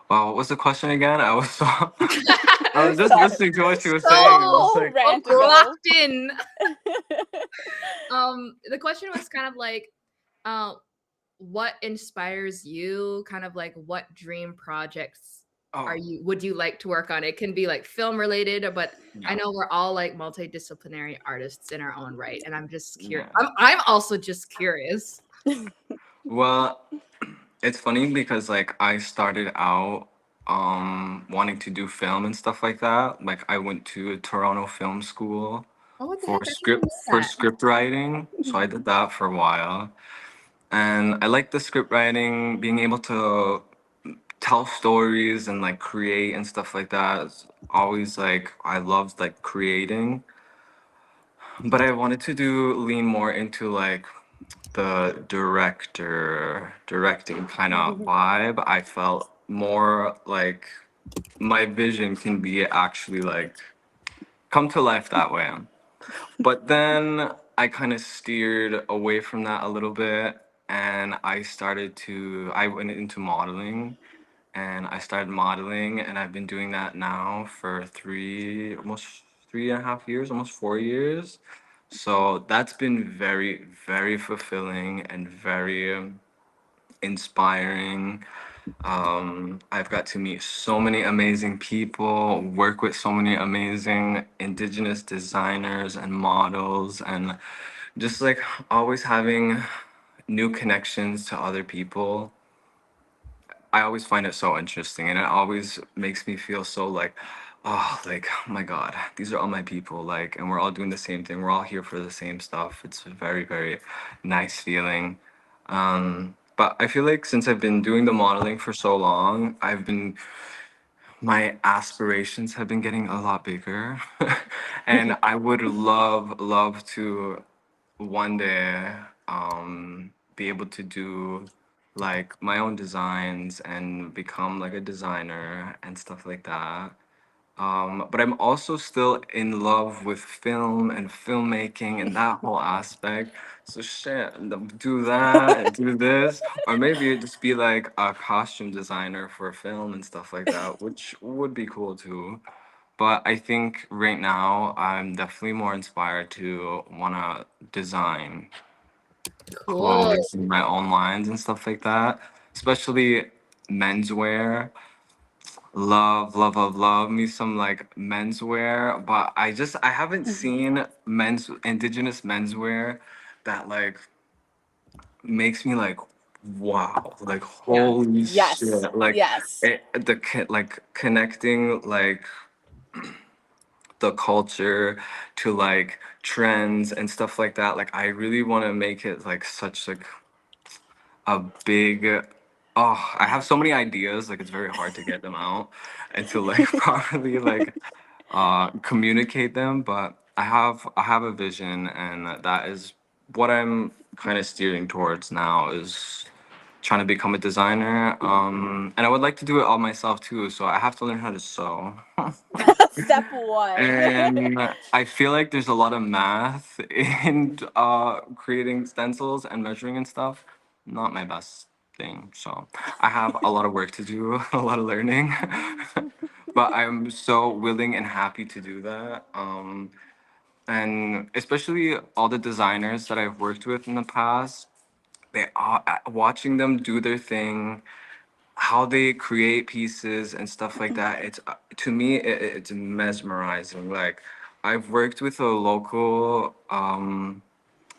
wow, what was the question again? I was so I was just Sorry. listening to what she was saying. I was So like, rantical. Locked in. The question was kind of like, what inspires you? Kind of like what dream projects oh, would you like to work on? It can be like film related, but I yeah, know we're all like multidisciplinary artists in our own right. And I'm just curious. yeah. I'm also just curious. Well, it's funny because like I started out wanting to do film and stuff like that. Like I went to a Toronto Film School Oh, what the for heck? I didn't know that. script writing. So I did that for a while. And I like the script writing, being able to tell stories and like create and stuff like that. It's always like I loved like creating. But I wanted to lean more into like the directing kind of vibe. I felt more like my vision can be actually like come to life that way. But then I kind of steered away from that a little bit and I went into modeling and I started modeling and I've been doing that now for almost 3.5 years, almost 4 years. So that's been very, very fulfilling and very inspiring. I've got to meet so many amazing people, work with so many amazing indigenous designers and models, and just like always having new connections to other people. I always find it so interesting, and it always makes me feel so like, oh my God, these are all my people, like, and we're all doing the same thing. We're all here for the same stuff. It's a very, very nice feeling. But I feel like since I've been doing the modeling for so long, my aspirations have been getting a lot bigger, and I would love to one day be able to do like my own designs and become like a designer and stuff like that. But I'm also still in love with film and filmmaking and that whole aspect. So shit, do that, do this, or maybe it'd just be like a costume designer for film and stuff like that, which would be cool too. But I think right now I'm definitely more inspired to wanna design Cool. clothes in my own lines and stuff like that, especially menswear. Love me some like menswear, but I haven't seen indigenous menswear that like makes me like wow, like Yeah. holy Yes. shit, like Yes. like connecting like the culture to like trends and stuff like that. Like I really want to make it like such like a big I have so many ideas, like it's very hard to get them out and to like properly like communicate them, but I have a vision and that is what I'm kind of steering towards now is trying to become a designer. And I would like to do it all myself too, so I have to learn how to sew. Step one. And I feel like there's a lot of math in creating stencils and measuring and stuff. Not my best thing. So I have a lot of work to do, a lot of learning. But I'm so willing and happy to do that. And especially all the designers that I've worked with in the past, they are watching them do their thing, how they create pieces and stuff like that. It's to me it's mesmerizing. Like I've worked with a local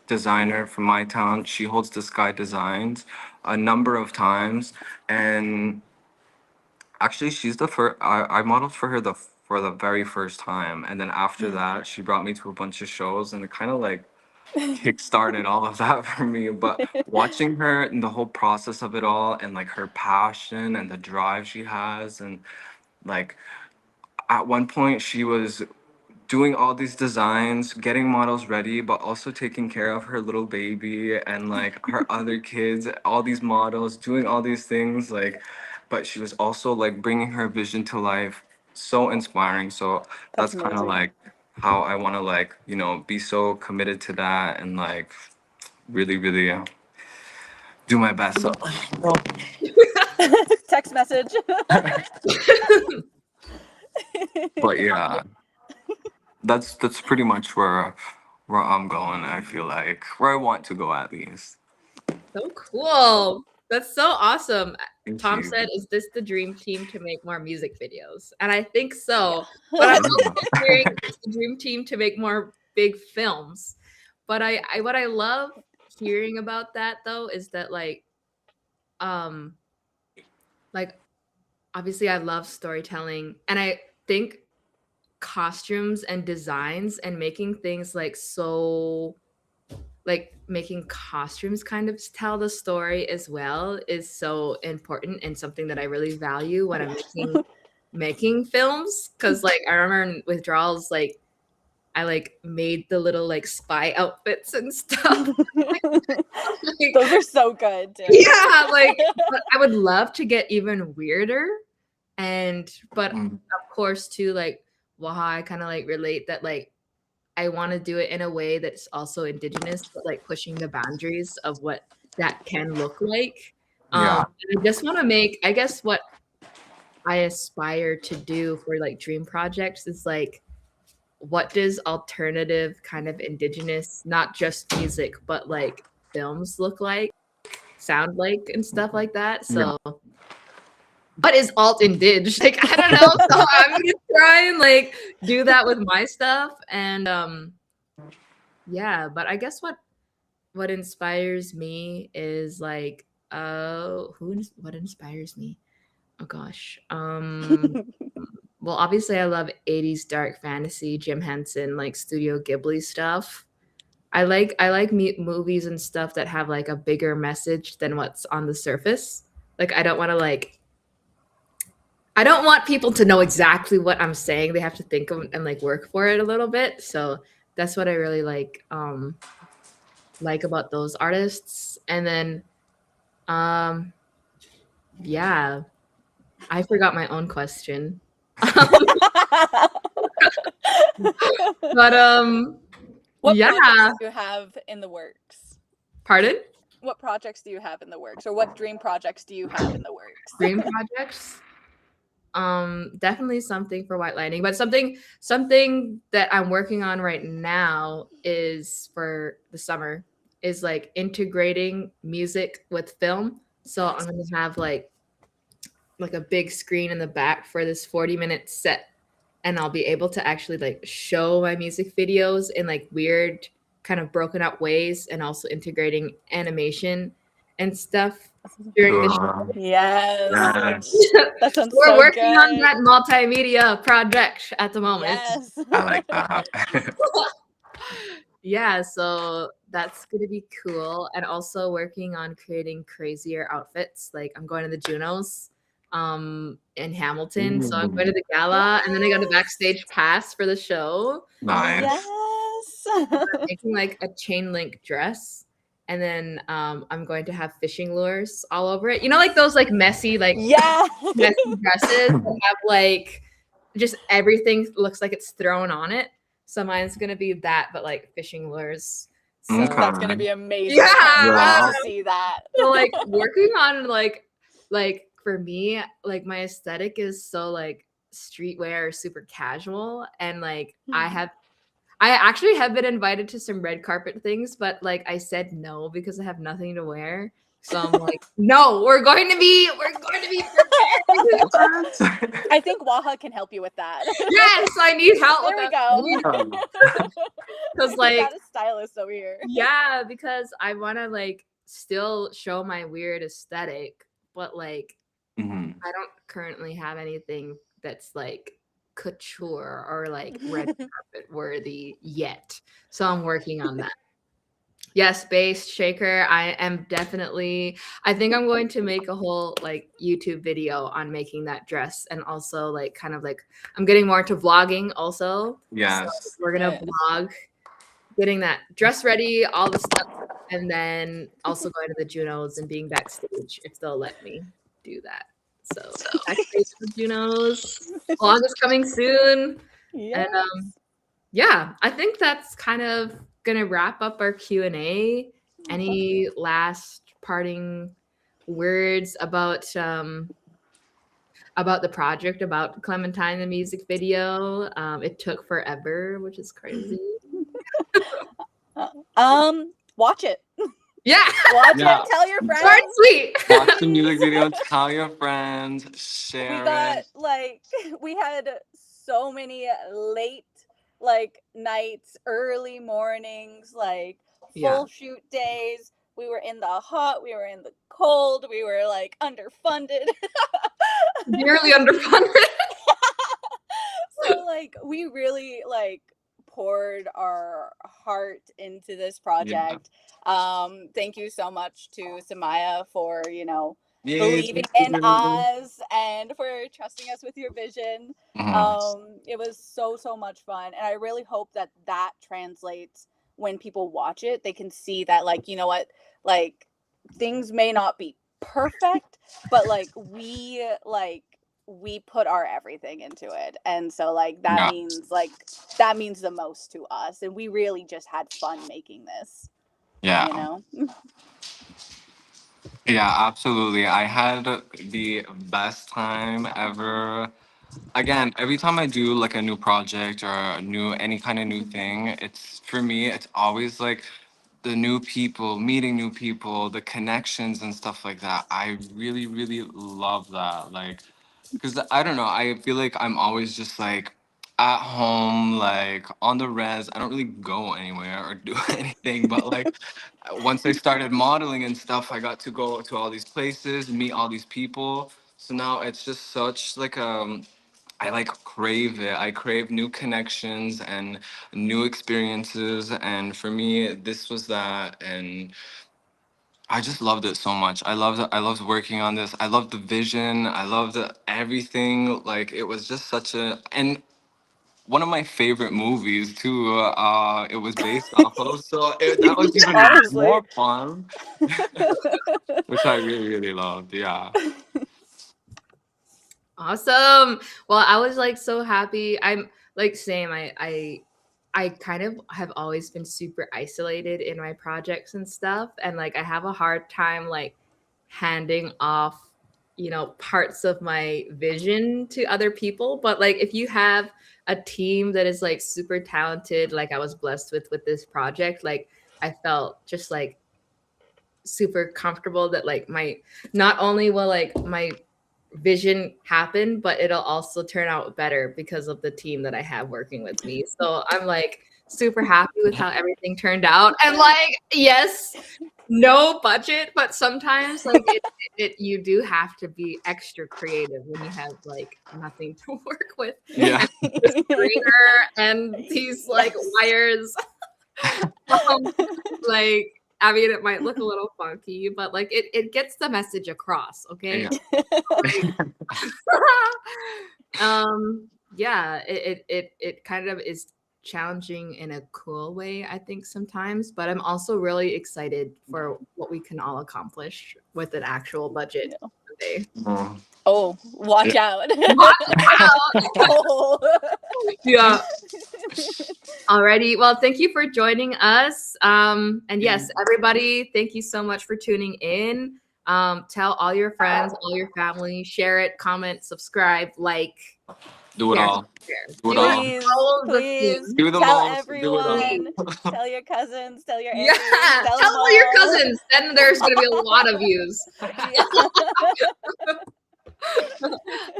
designer from my town. She holds the Sky Designs a number of times, and actually, she's the first. I modeled for her for the very first time, and then after that, she brought me to a bunch of shows, and it kind of like kickstarted all of that for me. But watching her and the whole process of it all, and like her passion and the drive she has, and like at one point she was doing all these designs, getting models ready, but also taking care of her little baby and like her other kids, all these models, doing all these things. Like, but she was also like bringing her vision to life. So inspiring. So That's that's kind of amazing. like how I want to like, you know, be so committed to that and like really, really do my best. So, Text message. but yeah, that's pretty much where I'm going. I feel like where I want to go at least. So cool. That's so awesome. Thank Tom you. said, "Is this the dream team to make more music videos?" And I think so. But I'm also hearing it's the dream team to make more big films. But I what I love hearing about that though is that um like obviously I love storytelling, and I think costumes and designs and making things like making costumes kind of tell the story as well is so important and something that I really value when I'm making films. Cause like I remember in withdrawals, like I like made the little like spy outfits and stuff. Like, Those are so good. Too. yeah, like but I would love to get even weirder. But of course too, like Waha, I kind of like relate that like I want to do it in a way that's also indigenous, but like pushing the boundaries of what that can look like. Yeah. And I just want to make, I guess what I aspire to do for like dream projects is like, what does alternative kind of indigenous, not just music, but like films look like, sound like, and stuff like that. So what is alt indig? Like, I don't know. So I'm gonna try and like do that with my stuff. And yeah, but I guess what inspires me is like what inspires me? Oh gosh. Well, obviously I love 80s dark fantasy, Jim Henson, like Studio Ghibli stuff. I like movies and stuff that have like a bigger message than what's on the surface. Like I don't want people to know exactly what I'm saying. They have to think of and like work for it a little bit. So that's what I really like about those artists. And then yeah, I forgot my own question. But what yeah. projects do you have in the works? Pardon? What projects do you have in the works, or what dream projects do you have in the works? Dream projects? Definitely something for White Lightning, but something that I'm working on right now is for the summer is like integrating music with film. So I'm gonna have like a big screen in the back for this 40-minute set, and I'll be able to actually like show my music videos in like weird kind of broken up ways, and also integrating animation and stuff during the show. Yes. That sounds We're so working good. on that multimedia project at the moment. Yes. I like that. Yeah, so that's gonna be cool. And also working on creating crazier outfits. Like I'm going to the Junos in Hamilton. So I'm going to the gala, and then I got a backstage pass for the show. Nice. Yes. I'm making like a chain link dress. And then I'm going to have fishing lures all over it. You know, like those like messy, like messy dresses that have like just everything looks like it's thrown on it. So mine's gonna be that, but like fishing lures. So that's gonna be amazing. Yeah. I can't wait to see that. So like working on like for me, like my aesthetic is so like streetwear, super casual, and like I actually have been invited to some red carpet things, but like I said no because I have nothing to wear. So I'm like, no, we're going to be prepared. I think Waha can help you with that. Yes, I need help. There we go. because We like got a stylist over here. yeah, because I want to like still show my weird aesthetic, but like Mhm. I don't currently have anything that's like couture or like red carpet worthy yet. So I'm working on that. Yes, bass shaker. I am definitely, I think I'm going to make a whole like YouTube video on making that dress, and also like kind of like I'm getting more into vlogging also. So Yes. we're gonna Yes. vlog getting that dress ready, all the stuff, and then also going to the Junos and being backstage if they'll let me do that. So backstage with Junos. Vlog is coming soon. Yes. And yeah, I think that's kind of gonna wrap up our Q&A. Any last parting words about the project, about Clementine, the music video? It took forever, which is crazy. Watch it. Yeah. Watch Yeah. it. Tell your friends. Short and sweet. Watch the music video, tell your friends, We share got it. like we had so many late like nights, early mornings, like Yeah. full shoot days. We were in the hot, we were in the cold, we were like underfunded. Nearly underfunded. So like we really like poured our heart into this project. Thank you so much to Semiah for, you know, Yay, believing thank in you. us and for trusting us with your vision. Mhm. It was so much fun, and I really hope that that translates when people watch it. They can see that, like, you know what, like things may not be perfect, but like we put our everything into it, and so like that Yeah. means the most to us, and we really just had fun making this, Yeah. you know. Yeah, absolutely. I had the best time ever. Again, every time I do like a new project or a new any kind of new thing, it's for me, it's always like the new people, meeting new people, the connections and stuff like that. I really, really love that. Like, because I don't know, I feel like I'm always just like at home, like on the res. I don't really go anywhere or do anything, but like once I started modeling and stuff, I got to go to all these places, meet all these people. So now it's just such like I like crave it. I crave new connections and new experiences. And for me, this was that. And I just loved it so much. I loved working on this. I loved the vision. I loved everything. Like it was just such a and one of my favorite movies too. It was based off of. So that was even Honestly. more fun, which I really really loved. Yeah. Awesome. Well, I was like so happy. I'm like same. I kind of have always been super isolated in my projects and stuff, and like I have a hard time like handing off, parts of my vision to other people. But like if you have a team that is like super talented, like I was blessed with this project, like I felt just like super comfortable that like my not only will like my vision happen, but it'll also turn out better because of the team that I have working with me. So I'm like super happy with how everything turned out. And like, yes, no budget, but sometimes like it you do have to be extra creative when you have like nothing to work with. Yeah. And this grainer and these like Yes. wires. Like, I mean, it might look a little funky, but like it gets the message across, okay? Yeah. Yeah, it kind of is challenging in a cool way, I think sometimes, but I'm also really excited for what we can all accomplish with an actual budget someday. Mm. Oh, watch out. Oh. Yeah. Alrighty. Well, thank you for joining us. And yes, everybody, thank you so much for tuning in. Tell all your friends, all your family, share it, comment, subscribe, like, Do it share, all. share. Do it Do it all. Please, all of the please things. Do the tell most. Do it all. everyone. Tell your cousins. Tell your Yeah, aunties. tell them all your all. cousins. Then there's gonna be a lot of views. Yeah.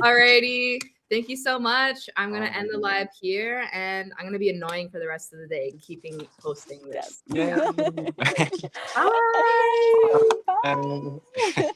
Alrighty. Thank you so much. I'm gonna end the live here, and I'm gonna be annoying for the rest of the day, keeping posting this. Yes. Yay. Bye. Bye.